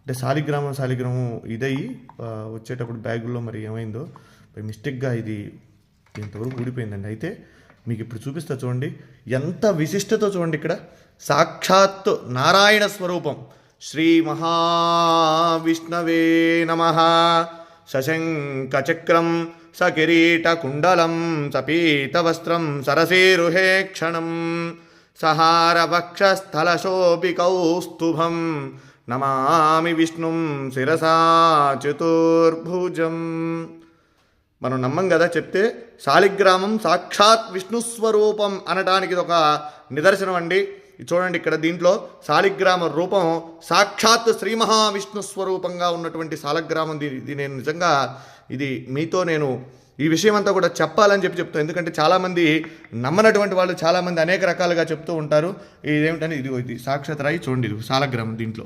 అంటే శాలిగ్రామం ఇదయ్యి వచ్చేటప్పుడు బ్యాగుల్లో మరి ఏమైందో మిస్టేక్గా ఇది ఇంతవరకు ఊడిపోయిందండి. అయితే మీకు ఇప్పుడు చూపిస్తా చూడండి, ఎంత విశిష్టతో చూడండి. ఇక్కడ సాక్షాత్ నారాయణ స్వరూపం. శ్రీ మహావిష్ణవే నమః. సశంఖచక్రం సకిరీటకుండలం సపీతవస్త్రం సరసేరుహే క్షణం సహారవక్షస్థలశోభికౌస్తుభం నమామి విష్ణుం శిరసా చతుర్భుజం. మనం నమ్మం కదా చెప్తే. శాలిగ్రామం సాక్షాత్ విష్ణుస్వరూపం అనడానికి ఇది ఒక నిదర్శనం అండి. చూడండి ఇక్కడ దీంట్లో శాలిగ్రామ రూపం సాక్షాత్ శ్రీ మహావిష్ణు స్వరూపంగా ఉన్నటువంటి శాలిగ్రామం. ఇది నేను నిజంగా ఇది మీతో నేను ఈ విషయం అంతా కూడా చెప్పాలని చెప్తాను. ఎందుకంటే చాలామంది నమ్మనటువంటి వాళ్ళు చాలామంది అనేక రకాలుగా చెప్తూ ఉంటారు. ఇదేమిటని ఇది సాక్షాత్ రాయి చూడండి, ఇది శాలిగ్రామం. దీంట్లో